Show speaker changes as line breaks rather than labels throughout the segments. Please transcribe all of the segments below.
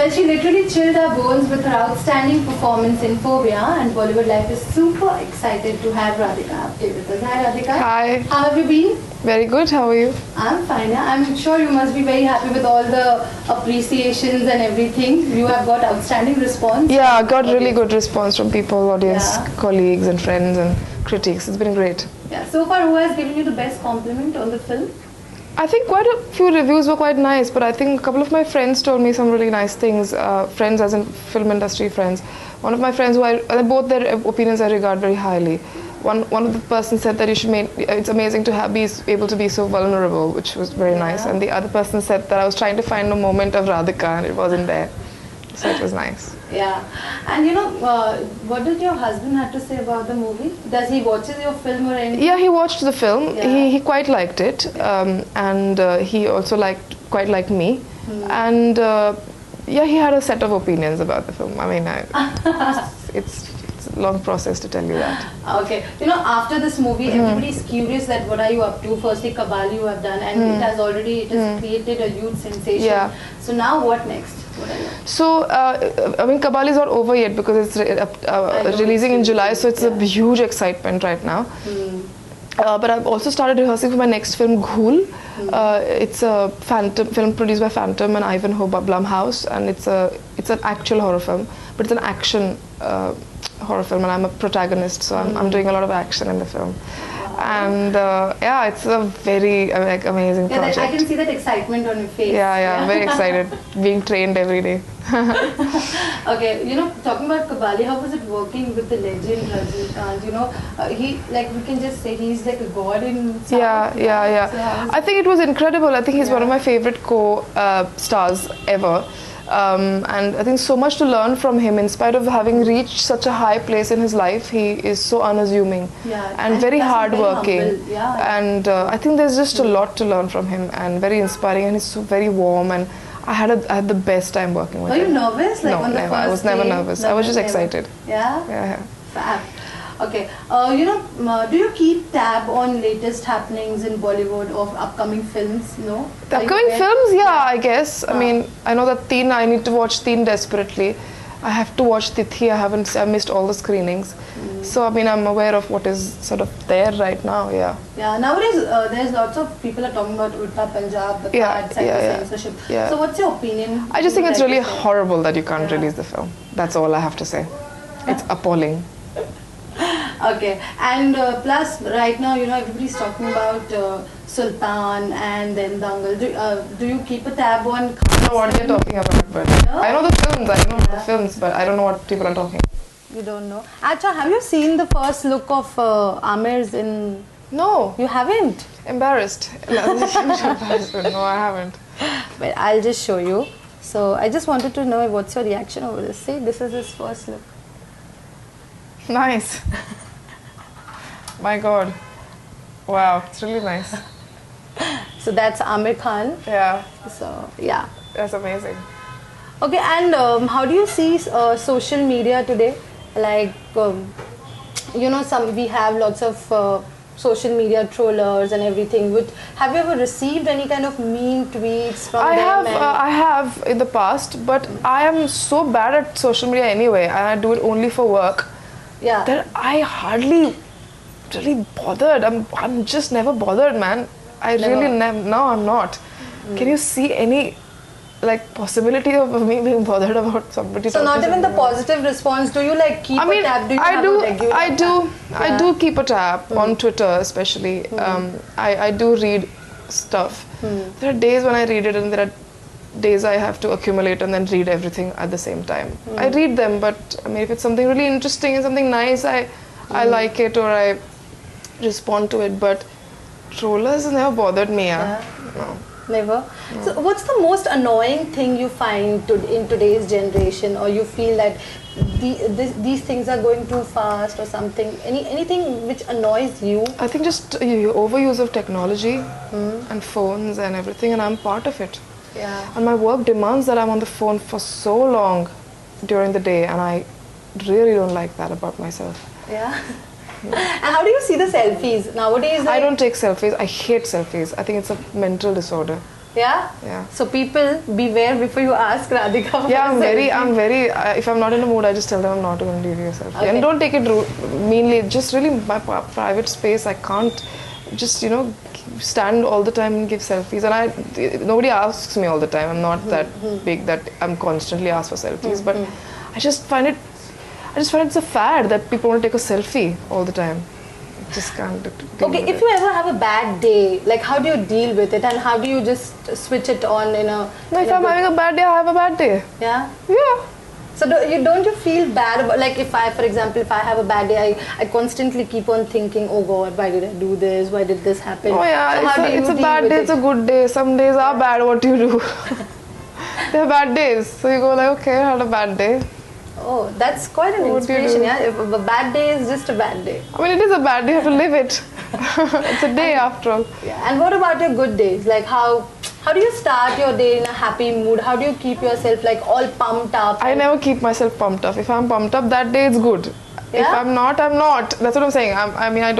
Well, she literally chilled our bones with her outstanding performance in Phobia, and Bollywoodlife is super excited to have Radhika Apte with us. Hi Radhika.
Hi.
How have you been?
Very good. How are you?
I'm fine. Yeah. I'm sure you must be very happy with all the appreciations and everything. You have got outstanding response.
Yeah, I got really good response from people, audience,
Yeah.
colleagues and friends and critics. It's been great.
Yeah. So far, who has given you the best compliment on the film?
I think quite a few reviews were quite nice, but I think a couple of my friends told me some really nice things. Friends as in film industry friends. One of my friends both their opinions I regard very highly. One of the person said that it's amazing to be able to be so vulnerable, which was very nice. And the other person said that I was trying to find a moment of Radhika and it wasn't there. So it was nice.
Yeah. And what did your husband have to say about the movie? Does he watches your film or anything?
Yeah, he watched the film.
Yeah.
He quite liked it, and he also quite liked me. And he had a set of opinions about the film. I mean, it's a long process to tell you that.
Okay. After this movie, everybody's curious that what are you up to? Firstly, Kabali you have done, and it has created a huge sensation.
Yeah.
So now what next? What are you?
So, Kabali is not over yet because it's releasing in July, so it's a huge excitement right now. But I've also started rehearsing for my next film, Ghoul. It's a film produced by Phantom and Ivanhoe Blumhouse, and it's an actual horror film, but it's an action horror film, and I'm a protagonist, so I'm doing a lot of action in the film. And it's a very amazing project.
I can see that excitement on your face.
Yeah, I'm very excited. Being trained every day.
Okay, talking about Kabali, how was it working with the legend Rajnikant? We can just say he's like a god in South.
Yeah.
So
I think it was incredible. I think he's one of my favorite co-stars ever. And I think so much to learn from him. In spite of having reached such a high place in his life, he is so unassuming and very hardworking. And I think there's just a lot to learn from him, and very inspiring. And he's so very warm. And I had the best time working with him.
Were you nervous?
No, never. I was never nervous. I was just excited.
Yeah. Fab. Okay. Do you keep tab on latest happenings in Bollywood of upcoming films? No.
The upcoming films, I guess. I mean, I know that I need to watch Teen desperately. I have to watch Tithi. I missed all the screenings. So, I mean, I'm aware of what is sort of there right now,
Yeah, nowadays there's lots of people are talking about Ulta Punjab, the card, censorship.
Yeah.
So, what's your opinion?
I just think it's really horrible that you can't release the film. That's all I have to say. It's appalling.
Okay, and plus right now, everybody's talking about Sultan and then Dangal. Do you keep a tab on?
I don't know what they're talking about, but I know the films, but I don't know what people are talking.
You don't know. Acha, have you seen the first look of Amir's in?
No.
You haven't?
Embarrassed. No, I haven't.
But I'll just show you. So I just wanted to know what's your reaction over this. See, this is his first look.
Nice. My God. Wow, it's really nice.
So that's Amir Khan.
Yeah.
So, yeah.
That's amazing.
Okay, and how do you see social media today? Like, we have lots of social media trollers and everything. Have you ever received any kind of mean tweets from them?
I have in the past, but I am so bad at social media anyway, and I do it only for work.
Yeah.
That I hardly really bothered. I'm just never bothered, man. No, I'm not. Can you see any possibility of me being bothered about somebody?
So not even the positive response. Do you keep a tab? Do you have a regular tab?
I do keep a tab on Twitter, especially. I do read stuff. There are days when I read it, and there are days I have to accumulate and then read everything at the same time. I read them, but I mean, if it's something really interesting and something nice, I like it, or I respond to it. But trollers has never bothered me. No.
Never. No. So what's the most annoying thing you find in today's generation, or you feel that these things are going too fast or something? Anything which annoys you?
I think just overuse of technology and phones and everything, and I'm part of it.
Yeah.
And my work demands that I'm on the phone for so long during the day, and I really don't like that about myself.
Yeah. And how do you see the selfies nowadays?
I don't take selfies. I hate selfies. I think it's a mental disorder.
Yeah?
Yeah.
So people, beware before you ask Radhika for
Yeah,
a selfie.
I'm very, if I'm not in the mood, I just tell them I'm not going to give you a selfie.
Okay.
And don't take it meanly, just really my private space. I can't just, stand all the time and give selfies. And nobody asks me all the time. I'm not that big that I'm constantly asked for selfies. But I just find it's a fad that people want to take a selfie all the time. Just can't deal
Okay,
with
if
it.
you ever have a bad day, like how do you deal with it and how do you just switch it on in a...
No, if I'm having a bad day, I have a bad day.
Yeah?
Yeah.
So don't you feel bad about, like if I, for example, if I have a bad day, I constantly keep on thinking, oh God, why did I do this? Why did this happen?
Oh yeah,
So how do you
it's a
deal
bad
with
day,
it?
it's a good day. Some days are bad, what do you do? They're bad days. So you go like, okay, I had a bad day.
Oh, that's quite an
What do you
inspiration,
do?
yeah? If a bad day is just a bad day.
I mean, it is a bad day, you have to live it. It's a day after all.
Yeah. And what about your good days? Like how do you start your day in a happy mood? How do you keep yourself like all pumped up?
I never keep myself pumped up. If I'm pumped up that day, it's good. If
Yeah?
I'm not, I'm not. That's what I'm saying. I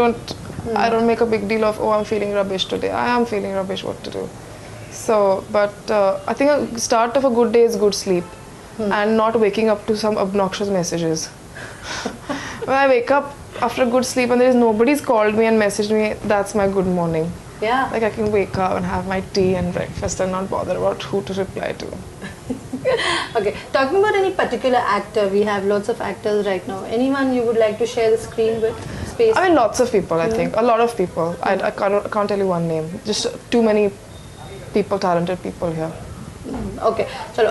don't make a big deal of, oh, I'm feeling rubbish today. I am feeling rubbish, what to do? So, but I think a start of a good day is good sleep. And not waking up to some obnoxious messages. When I wake up after a good sleep and there is nobody's called me and messaged me, that's my good morning.
Yeah.
Like I can wake up and have my tea and breakfast and not bother about who to reply to.
Okay, talking about any particular actor, we have lots of actors right now. Anyone you would like to share the screen with? Space?
I mean, lots of people, I think. A lot of people. I can't tell you one name. Just too many people, talented people here.
Okay, so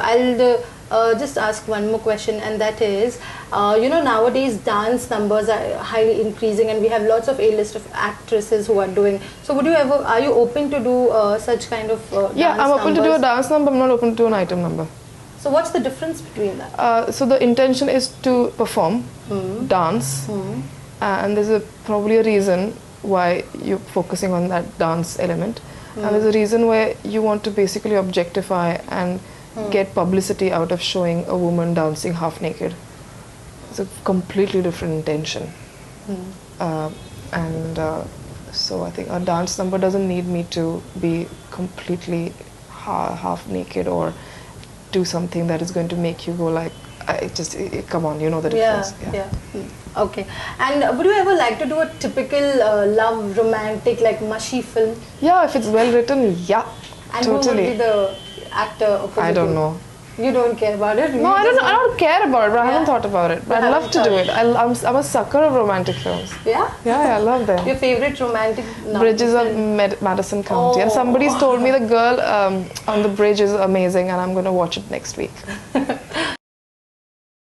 I'll just ask one more question, and that is, nowadays dance numbers are highly increasing, and we have lots of A-list of actresses who are doing. So, are you open to do such kind of
Yeah,
dance
I'm open to do a
numbers?
dance number. I'm not open to do an item number.
So, what's the difference between that?
So the intention is to perform, dance, and there's probably a reason why you're focusing on that dance element. And there's a reason where you want to basically objectify and get publicity out of showing a woman dancing half naked. It's a completely different intention. So I think a dance number doesn't need me to be completely half naked or do something that is going to make you go like, come on, you know the difference.
Yeah. Okay. And would you ever like to do a typical love romantic like mushy film?
Yeah, if it's well written, yeah,
And
totally.
who would be the actor opposite
I don't
you?
know.
You don't care about it?
No, I don't care about it, but I haven't thought about it. But
You
I'd love to
haven't
do it. I'm a sucker of romantic films.
Yeah?
Yeah, I love them.
Your favorite romantic novel?
Bridges of Madison County. And somebody's told me the girl on the bridge is amazing and I'm going to watch it next week.